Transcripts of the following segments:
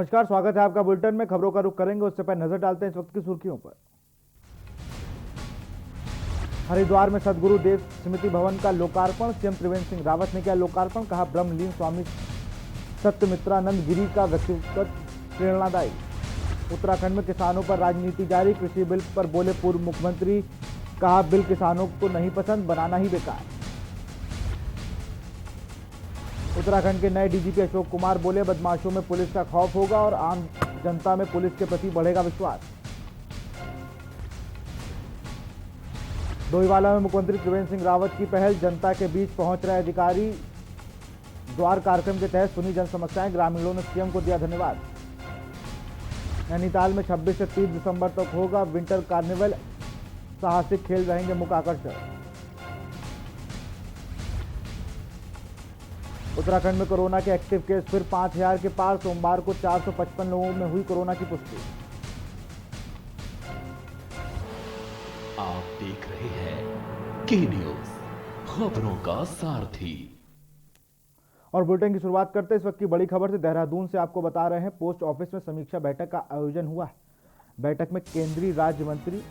नमस्कार, स्वागत है आपका बुलेटिन में। खबरों का रुख करेंगे, उससे पहले नजर डालते हैं इस वक्त की सुर्खियों पर। हरिद्वार में सदगुरु देव स्मृति भवन का लोकार्पण, सीएम त्रिवेंद्र सिंह रावत ने किया लोकार्पण। कहा, ब्रह्मलीन स्वामी सत्यमित्रानंद गिरी का व्यक्तित्व प्रेरणादायी। उत्तराखंड में किसानों पर राजनीति जारी, कृषि बिल पर बोले पूर्व मुख्यमंत्री। कहा, बिल किसानों को नहीं पसंद, बनाना ही बेकार। उत्तराखंड के नए डीजीपी अशोक कुमार बोले, बदमाशों में पुलिस का खौफ होगा और आम जनता में पुलिस के प्रति बढ़ेगा विश्वास। डोईवाला में मुख्यमंत्री त्रिवेंद्र सिंह रावत की पहल, जनता के बीच पहुंच रहे अधिकारी। द्वार कार्यक्रम के तहत सुनी जन समस्याएं, ग्रामीणों ने सीएम को दिया धन्यवाद। नैनीताल में 26 से 30 दिसंबर तक होगा विंटर कार्निवल, साहसिक खेल रहेंगे मुख्य आकर्षण। उत्तराखंड में कोरोना के एक्टिव केस फिर 5000 के पार, सोमवार को 455 लोगों में हुई कोरोना की पुष्टि। आप देख रहे हैं के न्यूज, खबरों का सारथी। और बुलेटिन की शुरुआत करते हैं इस वक्त की बड़ी खबर से। देहरादून से आपको बता रहे हैं, पोस्ट ऑफिस में समीक्षा बैठक का आयोजन हुआ है। बैठक में केंद्रीय राज्य मंत्री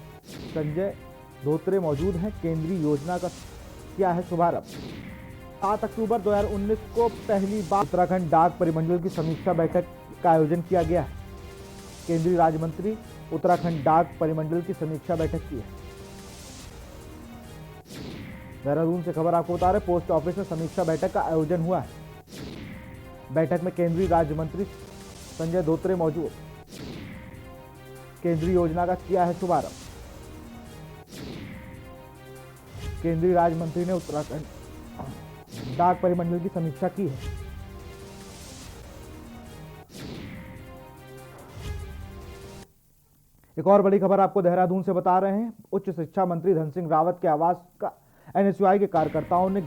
संजय धोत्रे मौजूद हैं। केंद्रीय योजना का किया है शुभारंभ। 7 अक्टूबर 2019 को पहली बार उत्तराखंड डाक परिमंडल की समीक्षा बैठक का आयोजन किया गया है। केंद्रीय राज्य मंत्री उत्तराखंड डाक परिमंडल की समीक्षा बैठक की है। देहरादून से खबर आपको बता रहे, पोस्ट ऑफिस में समीक्षा बैठक का आयोजन हुआ है। बैठक में केंद्रीय राज्य मंत्री संजय धोत्रे मौजूद। केंद्रीय योजना का किया है शुभारंभ। केंद्रीय राज्य मंत्री ने उत्तराखंड डाक परिमंडल की समीक्षा की है। एक और बड़ी खबर आपको देहरादून से बता रहे हैं, उच्च शिक्षा मंत्री धन सिंह रावत के आवास का एनएसयूआई के कार्यकर्ताओं ने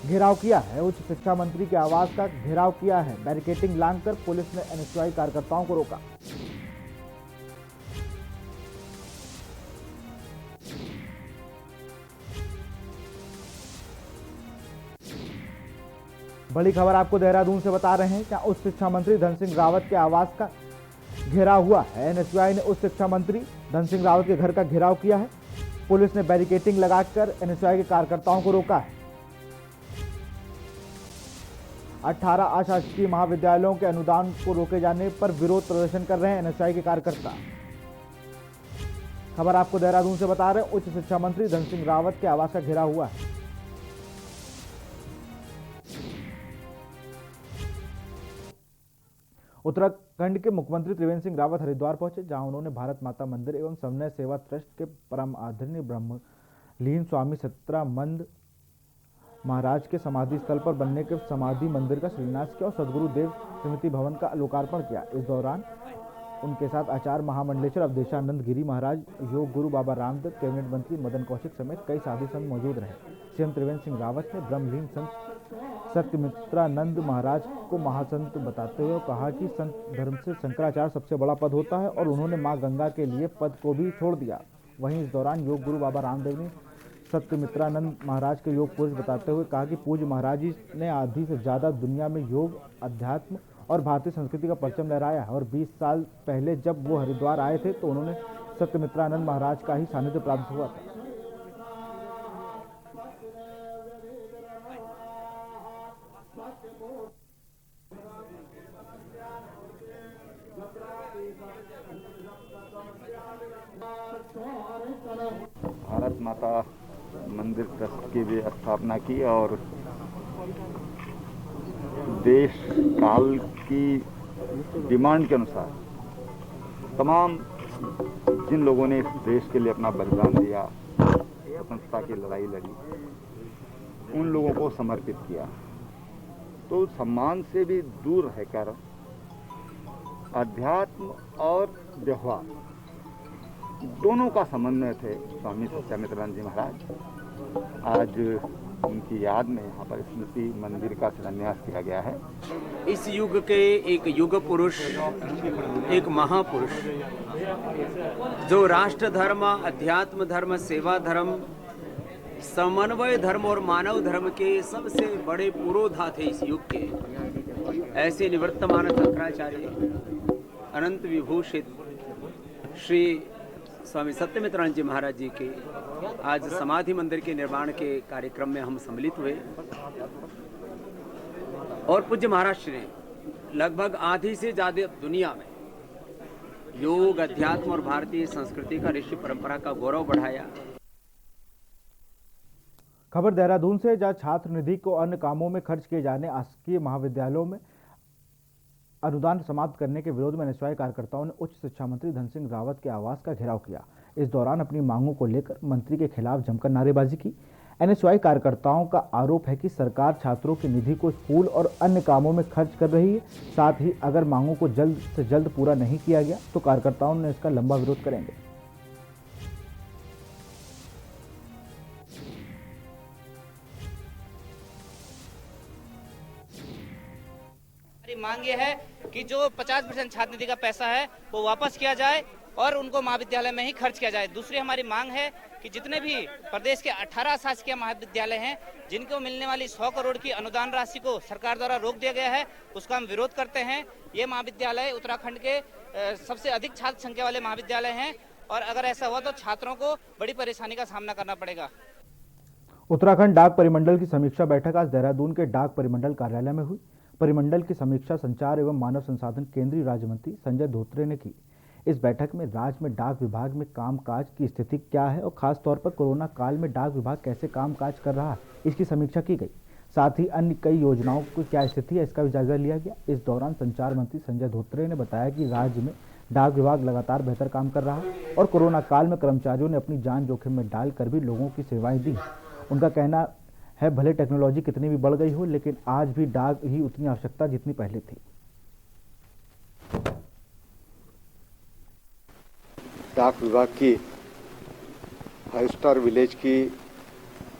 घेराव किया है। उच्च शिक्षा मंत्री के आवास का घेराव किया है। बैरिकेडिंग लांघकर पुलिस ने एनएसयूआई कार्यकर्ताओं को रोका। बड़ी खबर आपको देहरादून से बता रहे हैं, क्या उच्च शिक्षा मंत्री धन सिंह रावत के आवास का घेराव हुआ है। एनएसयूआई ने उच्च शिक्षा मंत्री धन सिंह रावत के घर का घेराव किया है। पुलिस ने बैरिकेडिंग लगाकर एनएसयूआई के कार्यकर्ताओं को रोका है। 18 अशासकीय महाविद्यालयों के अनुदान को रोके जाने पर विरोध प्रदर्शन कर रहे हैं एनएसयूआई के कार्यकर्ता। खबर आपको देहरादून से बता रहे हैं, उच्च शिक्षा मंत्री धन सिंह रावत के आवास का घेराव हुआ है। उत्तराखंड के मुख्यमंत्री त्रिवेंद्र सिंह रावत हरिद्वार पहुंचे, जहां उन्होंने भारत माता मंदिर एवं समन्वय सेवा ट्रस्ट के परम आदरणीय ब्रह्मलीन स्वामी सत्यमित्रानंद महाराज के समाधि स्थल पर बनने के समाधि मंदिर का शिलान्यास किया और सदगुरु देव स्मृति भवन का लोकार्पण किया। इस दौरान उनके साथ आचार्य महामंडलेश्वर अवधेशानंद गिरी महाराज, योग गुरु बाबा रामदेव, कैबिनेट मंत्री मदन कौशिक समेत कई साधु संत मौजूद रहे। सीएम त्रिवेंद्र सिंह रावत ने ब्रह्मलीन संत सत्यमित्रानंद महाराज को महासंत बताते हुए कहा कि संत धर्म से शंकराचार्य सबसे बड़ा पद होता है और उन्होंने मां गंगा के लिए पद को भी छोड़ दिया। वहीं इस दौरान योग गुरु बाबा रामदेव ने सत्यमित्रानंद महाराज के योग पुरुष बताते हुए कहा कि पूज्य महाराज जी ने आधी से ज्यादा दुनिया में योग, अध्यात्म और भारतीय संस्कृति का परचम लहराया है और 20 साल पहले जब वो हरिद्वार आए थे तो उन्होंने सत्यमित्रानंद महाराज का ही सानिध्य प्राप्त हुआ था। भारत माता मंदिर ट्रस्ट की भी स्थापना की और देश काल की डिमांड के अनुसार तमाम जिन लोगों ने इस देश के लिए अपना बलिदान दिया, स्वतंत्रता की लड़ाई लड़ी, उन लोगों को समर्पित किया। तो सम्मान से भी दूर रहकर अध्यात्म और व्यवहार दोनों का समन्वय थे स्वामी सत्यमित्रानंद जी महाराज। आज उनकी याद में यहाँ पर स्मृति मंदिर का शिलान्यास किया गया है। इस युग के एक युग पुरुष, एक महापुरुष जो राष्ट्र धर्म, अध्यात्म धर्म, सेवा धर्म, समन्वय धर्म और मानव धर्म के सबसे बड़े पुरोधा थे इस युग के। ऐसे निवर्तमान शंकराचार्य अनंत विभूषित श्री स्वामी सत्यमित्रानंद जी महाराज जी के आज समाधि मंदिर के निर्माण के कार्यक्रम में हम सम्मिलित हुए और पूज्य महाराज श्री ने लगभग आधी से ज्यादा दुनिया में योग, अध्यात्म और भारतीय संस्कृति का ऋषि परंपरा का गौरव बढ़ाया। खबर देहरादून से, जहां छात्र निधि को अन्य कामों में खर्च किए जाने शासकीय महाविद्यालयों में अनुदान समाप्त करने के विरोध में एनएसयूआई कार्यकर्ताओं ने उच्च शिक्षा मंत्री धन सिंह रावत के आवास का घेराव किया। इस दौरान अपनी मांगों को लेकर मंत्री के खिलाफ जमकर नारेबाजी की। एनएसयूआई कार्यकर्ताओं का आरोप है कि सरकार छात्रों की निधि को स्कूल और अन्य कामों में खर्च कर रही है। साथ ही अगर मांगों को जल्द से जल्द पूरा नहीं किया गया तो कार्यकर्ताओं ने इसका लंबा विरोध करेंगे। मांग ये है कि जो 50% छात्र निधि का पैसा है वो वापस किया जाए और उनको महाविद्यालय में ही खर्च किया जाए। दूसरी हमारी मांग है कि जितने भी प्रदेश के 18 शासकीय महाविद्यालय हैं जिनको मिलने वाली 100 करोड़ की अनुदान राशि को सरकार द्वारा रोक दिया गया है, उसका हम विरोध करते हैं। ये महाविद्यालय उत्तराखंड के सबसे अधिक छात्र संख्या वाले महाविद्यालय हैं और अगर ऐसा हुआ तो छात्रों को बड़ी परेशानी का सामना करना पड़ेगा। उत्तराखंड डाक परिमंडल की समीक्षा बैठक आज देहरादून के डाक परिमंडल कार्यालय में हुई। परिमंडल की समीक्षा संचार एवं मानव संसाधन केंद्रीय राज्य मंत्री संजय धोत्रे ने की। इस बैठक में राज्य में डाक विभाग में कामकाज की स्थिति क्या है और खास तौर पर कोरोना काल में डाक विभाग कैसे कामकाज कर रहा है, इसकी समीक्षा की गई। साथ ही अन्य कई योजनाओं की क्या स्थिति है, इसका भी जायजा लिया गया। इस दौरान संचार मंत्री संजय धोत्रे ने बताया कि राज्य में डाक विभाग लगातार बेहतर काम कर रहा है और कोरोना काल में कर्मचारियों ने अपनी जान जोखिम में डालकर भी लोगों की सेवाएं दी। उनका कहना है भले टेक्नोलॉजी कितनी भी बढ़ गई हो, लेकिन आज भी डाक ही उतनी आवश्यकता जितनी पहले थी। डाक विभाग की 5 स्टार विलेज की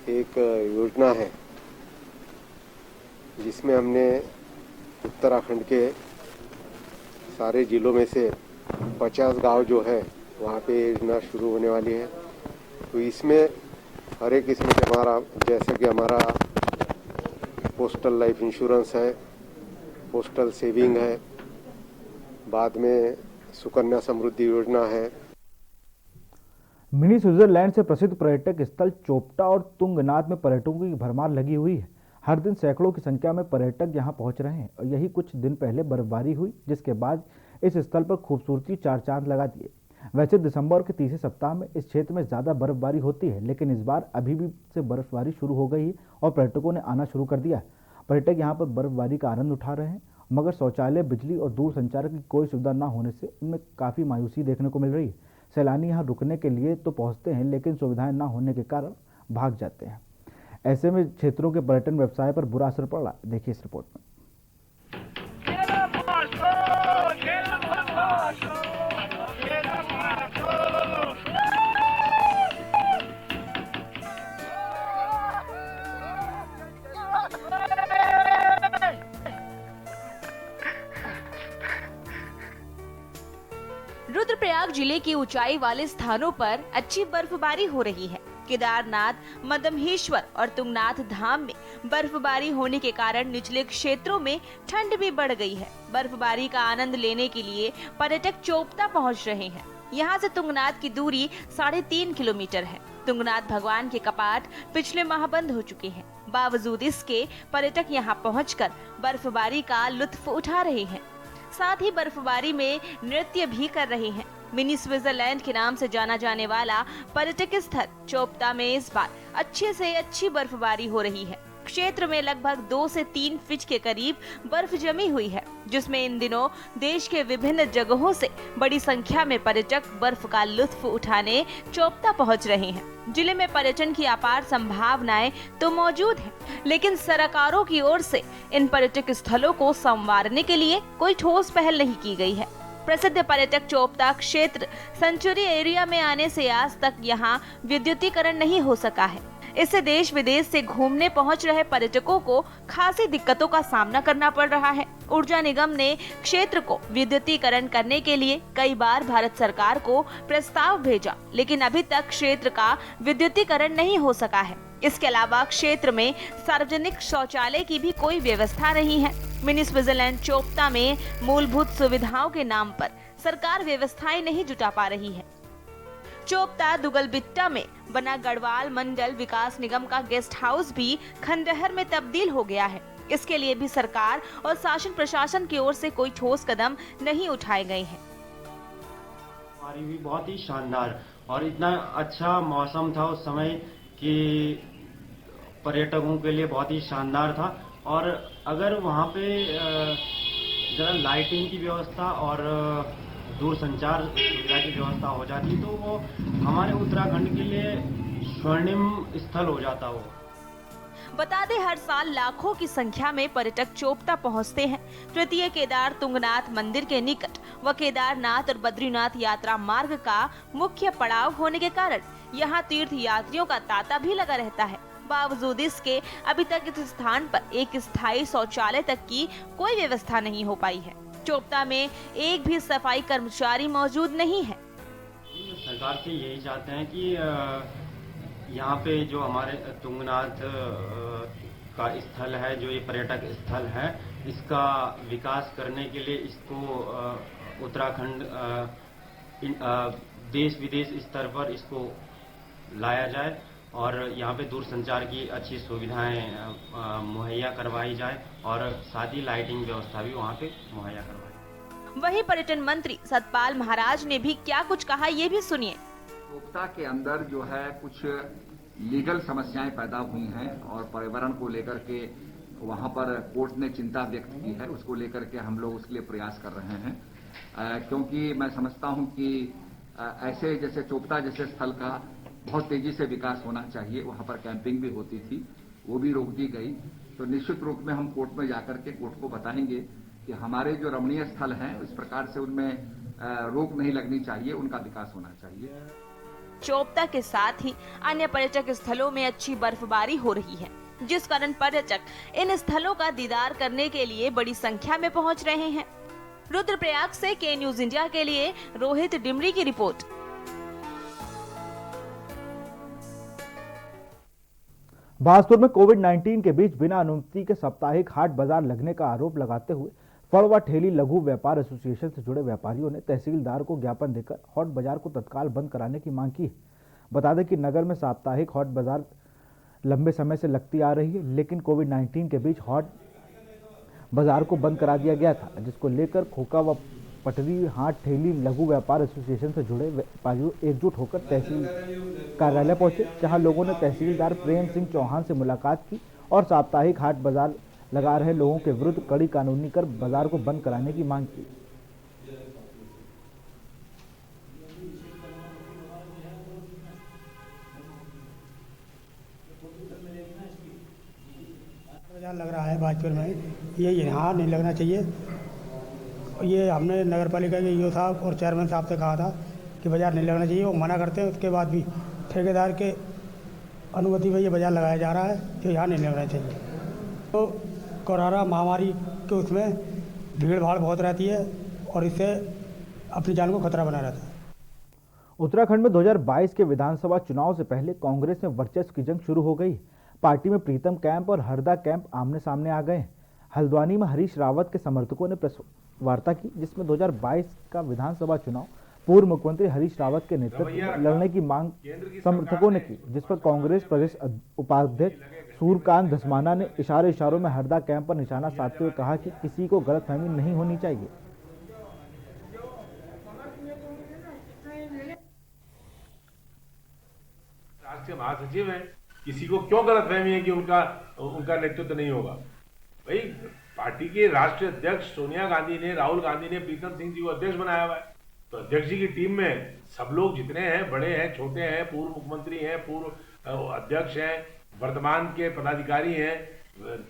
एक योजना है जिसमें हमने उत्तराखंड के सारे जिलों में से 50 गांव जो है वहाँ पे योजना शुरू होने वाली है। तो इसमें हर एक किस्म के हमारा, जैसे कि हमारा पोस्टल लाइफ इंश्योरेंस है, पोस्टल सेविंग है, बाद में सुकन्या समृद्धि योजना है। मिनी स्विट्जरलैंड से प्रसिद्ध पर्यटक स्थल चोपटा और तुंगनाथ में पर्यटकों की भरमार लगी हुई है। हर दिन सैकड़ों की संख्या में पर्यटक यहां पहुंच रहे हैं और यही कुछ दिन पहले बर्फबारी हुई, जिसके बाद इस स्थल पर खूबसूरती चार चांद लगा दिए। वैसे दिसंबर के तीसरे सप्ताह में इस क्षेत्र में ज़्यादा बर्फबारी होती है, लेकिन इस बार अभी भी से बर्फबारी शुरू हो गई है और पर्यटकों ने आना शुरू कर दिया है। पर्यटक यहां पर बर्फबारी का आनंद उठा रहे हैं, मगर शौचालय, बिजली और दूर संचार की कोई सुविधा न होने से उनमें काफ़ी मायूसी देखने को मिल रही है। सैलानी यहाँ रुकने के लिए तो पहुँचते हैं, लेकिन सुविधाएं न होने के कारण भाग जाते हैं। ऐसे में क्षेत्रों के पर्यटन व्यवसाय पर बुरा असर पड़ रहा है। देखिए इस रिपोर्ट में। रुद्रप्रयाग जिले के ऊंचाई वाले स्थानों पर अच्छी बर्फबारी हो रही है। केदारनाथ, मदमहेश्वर और तुंगनाथ धाम में बर्फबारी होने के कारण निचले क्षेत्रों में ठंड भी बढ़ गई है। बर्फबारी का आनंद लेने के लिए पर्यटक चोपता पहुंच रहे हैं। यहां से तुंगनाथ की दूरी 3.5 किलोमीटर है। तुंगनाथ भगवान के कपाट पिछले माह बंद हो चुके हैं। बावजूद इसके पर्यटक यहां पहुंचकर बर्फबारी का लुत्फ उठा रहे हैं। साथ ही बर्फबारी में नृत्य भी कर रहे हैं। मिनी स्विट्जरलैंड के नाम से जाना जाने वाला पर्यटक स्थल चोपता में इस बार अच्छे से अच्छी बर्फबारी हो रही है। क्षेत्र में लगभग 2 से 3 फीट के करीब बर्फ जमी हुई है, जिसमें इन दिनों देश के विभिन्न जगहों से बड़ी संख्या में पर्यटक बर्फ का लुत्फ उठाने चोपता पहुंच रहे हैं। जिले में पर्यटन की अपार संभावनाएं तो मौजूद हैं, लेकिन सरकारों की ओर से इन पर्यटक स्थलों को संवारने के लिए कोई ठोस पहल नहीं की गई है। प्रसिद्ध पर्यटक चोपता क्षेत्र सेंचुरी एरिया में आने से आज तक यहाँ विद्युतीकरण नहीं हो सका है। इससे देश विदेश से घूमने पहुंच रहे पर्यटकों को खासी दिक्कतों का सामना करना पड़ रहा है। ऊर्जा निगम ने क्षेत्र को विद्युतीकरण करने के लिए कई बार भारत सरकार को प्रस्ताव भेजा, लेकिन अभी तक क्षेत्र का विद्युतीकरण नहीं हो सका है। इसके अलावा क्षेत्र में सार्वजनिक शौचालय की भी कोई व्यवस्था नहीं है। मिनी स्विट्जरलैंड चोपता में मूलभूत सुविधाओं के नाम पर सरकार व्यवस्थाएं नहीं जुटा पा रही है। चोपता दुगलबिट्टा में बना गढ़वाल मंडल विकास निगम का गेस्ट हाउस भी खंडहर में तब्दील हो गया है। इसके लिए भी सरकार और शासन प्रशासन की ओर से कोई ठोस कदम नहीं उठाए गए हैं। हमारी भी बहुत ही शानदार और इतना अच्छा मौसम था उस समय कि पर्यटकों के लिए बहुत ही शानदार था। और अगर वहाँ पे जरा लाइटिंग की व्यवस्था और दूरसंचार सुविधा की व्यवस्था हो जाती तो वो हमारे उत्तराखंड के लिए स्वर्णिम स्थल हो जाता वो। बता दें, हर साल लाखों की संख्या में पर्यटक चोपता पहुंचते हैं। तृतीय केदार तुंगनाथ मंदिर के निकट व केदारनाथ और बद्रीनाथ यात्रा मार्ग का मुख्य पड़ाव होने के कारण यहां तीर्थ यात्रियों का तांता भी लगा रहता है। बावजूद इसके अभी तक इस स्थान पर एक स्थायी शौचालय तक की कोई व्यवस्था नहीं हो पाई है। चोपता में एक भी सफाई कर्मचारी मौजूद नहीं है। सरकार से यही चाहते हैं कि यहाँ पे जो हमारे तुंगनाथ का स्थल है, जो ये पर्यटक स्थल है, इसका विकास करने के लिए इसको उत्तराखंड देश विदेश स्तर पर इसको लाया जाए और यहाँ पे दूरसंचार की अच्छी सुविधाएं मुहैया करवाई जाए और साथ ही लाइटिंग व्यवस्था भी वहाँ पे मुहैया करवाई। वहीं पर्यटन मंत्री सतपाल महाराज ने भी क्या कुछ कहा, ये भी सुनिए। चोपता के अंदर जो है कुछ लीगल समस्याएं पैदा हुई हैं और पर्यावरण को लेकर के वहां पर कोर्ट ने चिंता व्यक्त की है। उसको लेकर के हम लोग उसके लिए प्रयास कर रहे हैं, क्योंकि मैं समझता हूं कि ऐसे जैसे चोपता जैसे स्थल का बहुत तेजी से विकास होना चाहिए। वहां पर कैंपिंग भी होती थी, वो भी रोक दी गई। तो निश्चित रूप में हम कोर्ट में जाकर के कोर्ट को बताएंगे कि हमारे जो रमणीय स्थल हैं इस प्रकार से उनमें रोक नहीं लगनी चाहिए, उनका विकास होना चाहिए। चोपता के साथ ही अन्य पर्यटक स्थलों में अच्छी बर्फबारी हो रही है, जिस कारण पर्यटक इन स्थलों का दीदार करने के लिए बड़ी संख्या में पहुंच रहे हैं। रुद्रप्रयाग से के न्यूज इंडिया के लिए रोहित डिमरी की रिपोर्ट। बाजपुर में कोविड-19 के बीच बिना अनुमति के साप्ताहिक हाट बाजार लगने का आरोप लगाते हुए फड़ व ठेली लघु व्यापार एसोसिएशन से जुड़े व्यापारियों ने तहसीलदार को ज्ञापन देकर हॉट बाजार को तत्काल बंद कराने की मांग की है। बता दें कि नगर में साप्ताहिक हॉट बाजार लंबे समय से लगती आ रही है, लेकिन कोविड-19 के बीच हॉट बाजार को बंद करा दिया गया था, जिसको लेकर खोखा व पटरी हाट ठेली लघु व्यापार एसोसिएशन से जुड़े व्यापारियों एकजुट होकर तहसील कार्यालय पहुंचे, जहां लोगों ने तहसीलदार प्रेम सिंह चौहान से मुलाकात की और साप्ताहिक हाट बाजार लगा रहे लोगों के विरुद्ध कड़ी कानूनी कर बाजार को बंद कराने की मांग की। बाजार लग रहा है बाजपुर में, ये यहाँ नहीं लगना चाहिए। ये हमने नगर पालिका के ईओ साहब और चेयरमैन साहब से कहा था कि बाजार नहीं लगना चाहिए, वो मना करते हैं। उसके बाद भी ठेकेदार के अनुमति में ये बाजार लगाया जा रहा है जो यहाँ नहीं लगना चाहिए। तो कोरोना महामारी के उसमें भीड़ भाड़ बहुत रहती है और इससे अपनी जान को खतरा बना रहता है। उत्तराखंड में 2022 के विधानसभा चुनाव से पहले कांग्रेस में वर्चस्व की जंग शुरू हो गई। पार्टी में प्रीतम कैंप और हरदा कैंप आमने सामने आ गए। हल्द्वानी में हरीश रावत के समर्थकों ने प्रेस वार्ता की, जिसमें 2022 का विधानसभा चुनाव पूर्व मुख्यमंत्री हरीश रावत के नेतृत्व में लड़ने की मांग समर्थकों ने की, जिस पर कांग्रेस प्रदेश उपाध्यक्ष सूर्यकांत धस्माना ने इशारों में हरदा कैंप पर निशाना साधते हुए कहा कि किसी को गलतफहमी नहीं होनी चाहिए। राष्ट्रीय महासचिव है, किसी को क्यों गलतफहमी है कि उनका नेतृत्व नहीं होगा। भाई पार्टी के राष्ट्रीय अध्यक्ष सोनिया गांधी ने, राहुल गांधी ने प्रीतम सिंह जी को अध्यक्ष बनाया हुआ है। तो अध्यक्ष जी की टीम में सब लोग जितने हैं, बड़े हैं, छोटे हैं, पूर्व मुख्यमंत्री हैं, पूर्व अध्यक्ष हैं, वर्तमान के पदाधिकारी हैं,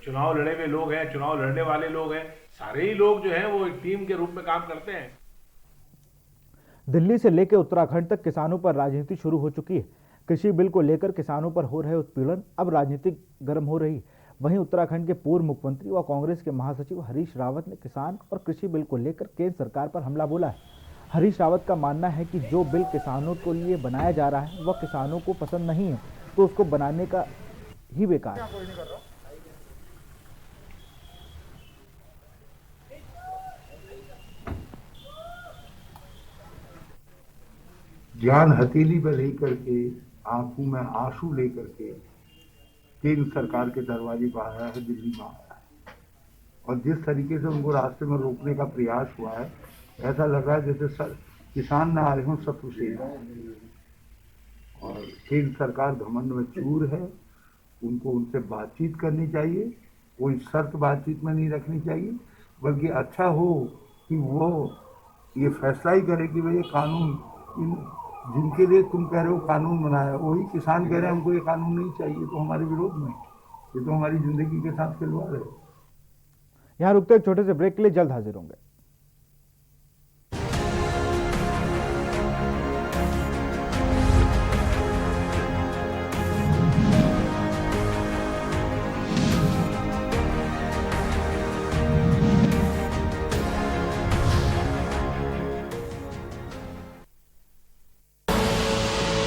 चुनाव लड़े हुए लोग हैं, चुनाव लड़ने वाले लोग हैं, सारे ही लोग जो हैं वो एक टीम के रूप में काम करते हैं। दिल्ली से लेकर उत्तराखंड तक किसानों पर राजनीति शुरू हो चुकी है। कृषि बिल को लेकर किसानों पर हो रहे उत्पीड़न अब राजनीति गर्म हो रही। वहीं उत्तराखंड के पूर्व मुख्यमंत्री व कांग्रेस के महासचिव हरीश रावत ने किसान और कृषि बिल को लेकर केंद्र सरकार पर हमला बोला है। हरीश रावत का मानना है कि जो बिल किसानों के लिए बनाया जा रहा है वह किसानों को पसंद नहीं है, तो उसको बनाने का ही बेकार है। ज्ञान हथेली पर लेकर के, आंखों में आंसू लेकर के केंद्र सरकार के दरवाजे पर आया है, दिल्ली में आया है। और जिस तरीके से उनको रास्ते में रोकने का प्रयास हुआ है, ऐसा लग रहा है जैसे किसान न आए हों शत्रु से। और केंद्र सरकार घमंड में चूर है, उनको उनसे बातचीत करनी चाहिए, कोई शर्त बातचीत में नहीं रखनी चाहिए, बल्कि अच्छा हो कि वो ये फैसला ही करे कि भाई ये कानून जिनके लिए तुम कह रहे हो कानून बनाया, वही किसान कह रहे हैं हमको ये कानून नहीं चाहिए, तो हमारे विरोध में, ये तो हमारी जिंदगी के साथ खिलवाड़ है। यहाँ रुकते एक छोटे से ब्रेक के लिए, जल्द हाजिर होंगे।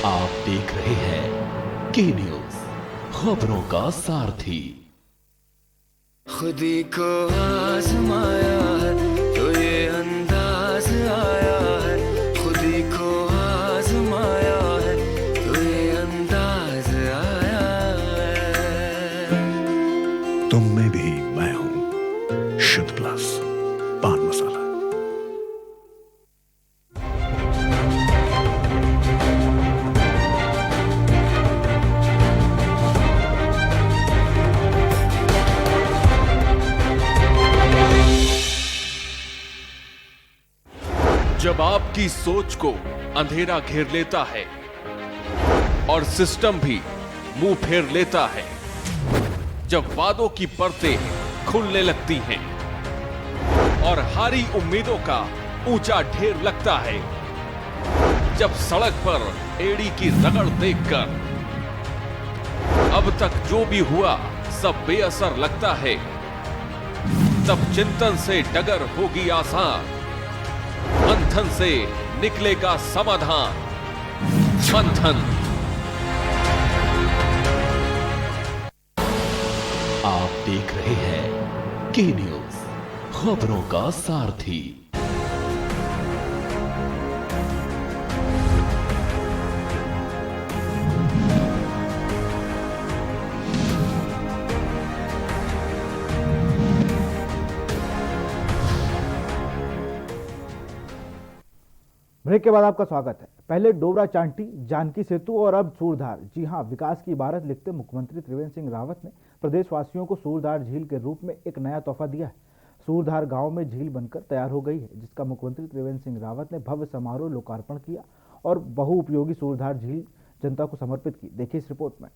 आप देख रहे हैं के न्यूज, खबरों का सारथी। खुदी को आजमाया है तो ये अंदाज आया है, खुदी को आजमाया है तो ये अंदाज आया है। तुम में भी मैं हूं, शुद्ध प्लस पान मसाला। जब आपकी सोच को अंधेरा घेर लेता है और सिस्टम भी मुंह फेर लेता है, जब वादों की परतें खुलने लगती हैं और हारी उम्मीदों का ऊंचा ढेर लगता है, जब सड़क पर एड़ी की रगड़ देखकर अब तक जो भी हुआ सब बेअसर लगता है, तब चिंतन से डगर होगी आसान, मंथन से निकलेगा समाधान। मंथन। आप देख रहे हैं के न्यूज, खबरों का सारथी। ब्रेक के बाद आपका स्वागत है। पहले डोबरा चांटी, जानकी सेतु और अब सूरधार। जी हां, विकास की इबारत लिखते मुख्यमंत्री त्रिवेंद्र सिंह रावत ने प्रदेशवासियों को सूरधार झील के रूप में एक नया तोहफा दिया है। सूरधार गांव में झील बनकर तैयार हो गई है, जिसका मुख्यमंत्री त्रिवेंद्र सिंह रावत ने भव्य समारोह लोकार्पण किया और बहुउपयोगी सूरधार झील जनता को समर्पित की। देखिए इस रिपोर्ट में।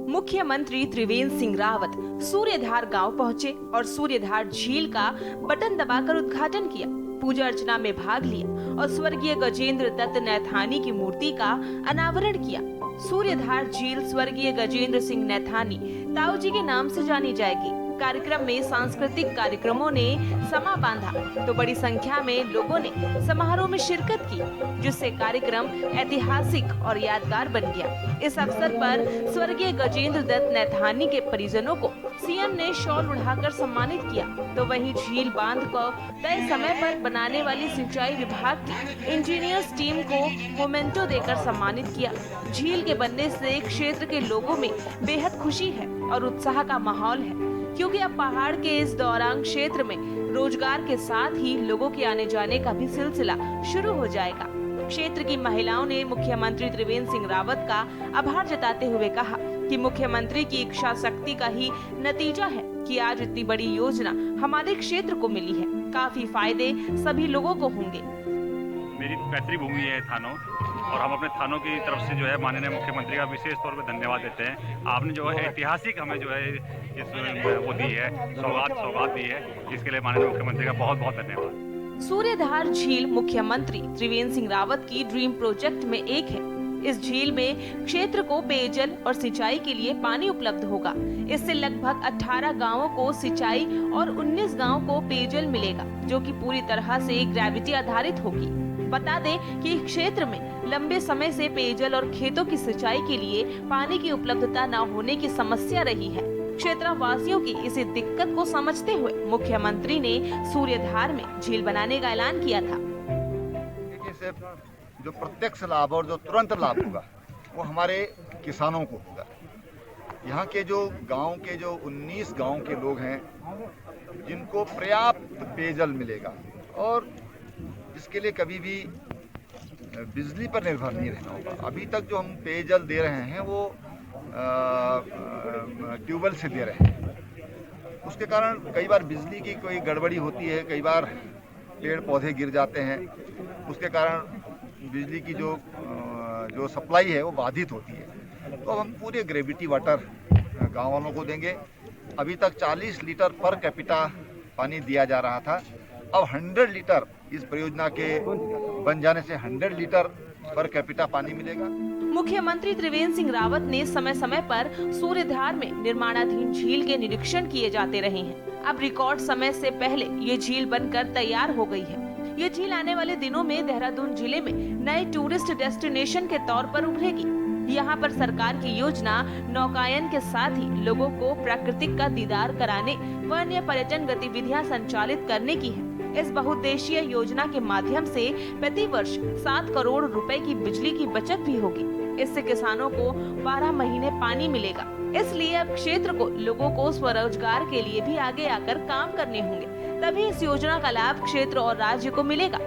मुख्यमंत्री त्रिवेंद्र सिंह रावत सूर्यधार गांव पहुंचे और सूर्यधार झील का बटन दबाकर उद्घाटन किया, पूजा अर्चना में भाग लिया और स्वर्गीय गजेंद्र दत्त नैथानी की मूर्ति का अनावरण किया। सूर्यधार झील स्वर्गीय गजेंद्र सिंह नैथानी ताऊ जी के नाम से जानी जाएगी। कार्यक्रम में सांस्कृतिक कार्यक्रमों ने समा बांधा तो बड़ी संख्या में लोगों ने समारोह में शिरकत की, जिससे कार्यक्रम ऐतिहासिक और यादगार बन गया। इस अवसर पर स्वर्गीय गजेंद्र दत्त नैथानी के परिजनों को सीएम ने शॉल उड़ाकर सम्मानित किया, तो वहीं झील बांध को तय समय पर बनाने वाली सिंचाई विभाग की इंजीनियर्स टीम को मोमेंटो देकर सम्मानित किया। झील के बनने से क्षेत्र के लोगों में बेहद खुशी है और उत्साह का माहौल है, क्योंकि अब पहाड़ के इस दौरान क्षेत्र में रोजगार के साथ ही लोगों के आने जाने का भी सिलसिला शुरू हो जाएगा। क्षेत्र की महिलाओं ने मुख्यमंत्री त्रिवेंद्र सिंह रावत का आभार जताते हुए कहा कि मुख्यमंत्री की इच्छा शक्ति का ही नतीजा है कि आज इतनी बड़ी योजना हमारे क्षेत्र को मिली है। काफी फायदे सभी लोगों को होंगे। मेरी पैतृक भूमि है थानों, और हम अपने थानों की तरफ से जो है माननीय मुख्यमंत्री का विशेष तौर पर धन्यवाद देते हैं। आपने जो है ऐतिहासिक हमें जो है इस वो दी है, सौगात दी है, इसके लिए माननीय मुख्यमंत्री का बहुत बहुत धन्यवाद। सूर्यधार झील मुख्यमंत्री त्रिवेंद्र सिंह रावत की ड्रीम प्रोजेक्ट में एक है। इस झील में क्षेत्र को पेयजल और सिंचाई के लिए पानी उपलब्ध होगा। इससे लगभग 18 गांवों को सिंचाई और 19 गांवों को पेयजल मिलेगा, जो कि पूरी तरह से ग्रेविटी आधारित होगी। बता दें कि क्षेत्र में लंबे समय से पेयजल और खेतों की सिंचाई के लिए पानी की उपलब्धता न होने की समस्या रही है। क्षेत्रवासियों की इसी दिक्कत को समझते हुए मुख्यमंत्री ने सूर्यधार में झील बनाने का ऐलान किया था। इससे जो प्रत्यक्ष लाभ और जो तुरंत लाभ होगा वो हमारे किसानों को होगा। यहाँ के जो गांव के जो 19 गांव के लोग हैं जिनको पर्याप्त पेयजल मिलेगा और जिसके लिए कभी भी बिजली पर निर्भर नहीं रहना होगा। अभी तक जो हम पेयजल दे रहे हैं वो ट्यूबवेल से दे रहे हैं। उसके कारण कई बार बिजली की कोई गड़बड़ी होती है, कई बार पेड़ पौधे गिर जाते हैं, उसके कारण बिजली की जो सप्लाई है वो बाधित होती है। तो हम पूरे ग्रेविटी वाटर गाँव वालों को देंगे। अभी तक 40 लीटर पर कैपिटा पानी दिया जा रहा था, अब 100 लीटर इस परियोजना के बन जाने से 100 लीटर पर कैपिटा पानी मिलेगा। मुख्यमंत्री त्रिवेंद्र सिंह रावत ने समय समय पर सूर्यधार में निर्माणाधीन झील के निरीक्षण किए जाते रहे हैं। अब रिकॉर्ड समय से पहले ये झील बनकर तैयार हो गई है। ये झील आने वाले दिनों में देहरादून जिले में नए टूरिस्ट डेस्टिनेशन के तौर पर उभरेगी। यहाँ पर सरकार की योजना नौकायन के साथ ही लोगों को प्राकृतिक का दीदार कराने व अन्य पर्यटन गतिविधियाँ संचालित करने की है। इस बहुउद्देशीय योजना के माध्यम से प्रति वर्ष 7 करोड़ रुपए की बिजली की बचत भी होगी। इससे किसानों को 12 महीने पानी मिलेगा। इसलिए अब क्षेत्र को लोगों को स्वरोजगार के लिए भी आगे आकर काम करने होंगे, तभी इस योजना का लाभ क्षेत्र और राज्य को मिलेगा।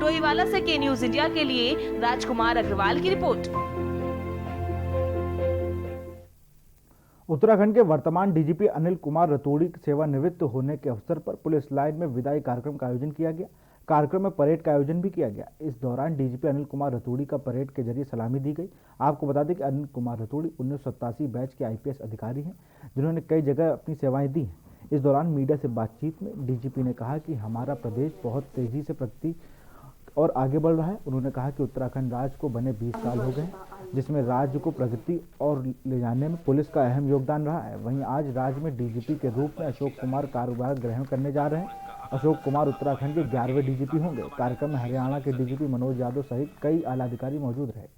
डोईवाला से के न्यूज इंडिया के लिए राजकुमार अग्रवाल की रिपोर्ट। उत्तराखंड के वर्तमान डीजीपी अनिल कुमार रतूड़ी सेवानिवृत्त होने के अवसर पर पुलिस लाइन में विदाई कार्यक्रम का आयोजन किया गया। कार्यक्रम में परेड का आयोजन भी किया गया। इस दौरान डीजीपी अनिल कुमार रतूड़ी का परेड के जरिए सलामी दी गई। आपको बता दें कि अनिल कुमार रतूड़ी 1987 बैच के आईपीएस अधिकारी हैं, जिन्होंने कई जगह अपनी सेवाएं दी हैं। इस दौरान मीडिया से बातचीत में डीजीपी ने कहा कि हमारा प्रदेश बहुत तेजी से प्रगति और आगे बढ़ रहा है। उन्होंने कहा कि उत्तराखंड राज्य को बने 20 साल हो गए, जिसमें राज्य को प्रगति और ले जाने में पुलिस का अहम योगदान रहा है। वहीं आज राज्य में डीजीपी के रूप में अशोक कुमार कार्यभार ग्रहण करने जा रहे हैं। अशोक कुमार उत्तराखंड के 11वें डीजीपी होंगे। कार्यक्रम में हरियाणा के डीजीपी मनोज यादव सहित कई आला अधिकारी मौजूद रहे।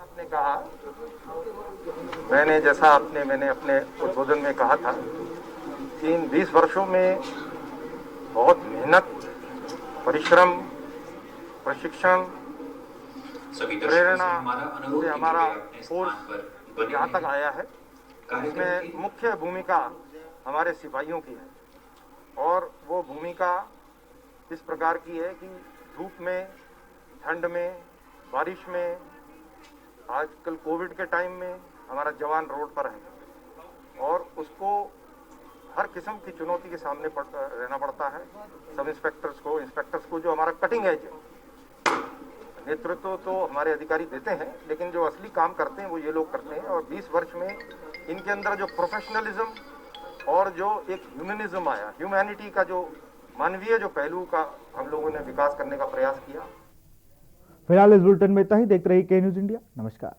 आपने कहा, मैंने अपने उद्बोधन में कहा था कि इन 20 वर्षों में बहुत मेहनत, परिश्रम, प्रशिक्षण, प्रेरणा से हमारा फोर्स यहाँ तक आया है। इसमें मुख्य भूमिका हमारे सिपाहियों की है और वो भूमिका इस प्रकार की है कि धूप में, ठंड में, बारिश में, आजकल कोविड के टाइम में हमारा जवान रोड पर है और उसको हर किस्म की चुनौती के सामने रहना पड़ता है। सब इंस्पेक्टर्स को जो हमारा कटिंग एज है, नेतृत्व तो हमारे अधिकारी देते हैं, लेकिन जो असली काम करते हैं वो ये लोग करते हैं। और 20 वर्ष में इनके अंदर जो प्रोफेशनलिज्म और जो एक ह्यूमनिज्म आया, ह्यूमैनिटी का जो मानवीय जो पहलू का हम लोगों ने विकास करने का प्रयास किया। फिलहाल इस बुलेटिन में इतना ही। देखते रहिए के न्यूज इंडिया। नमस्कार।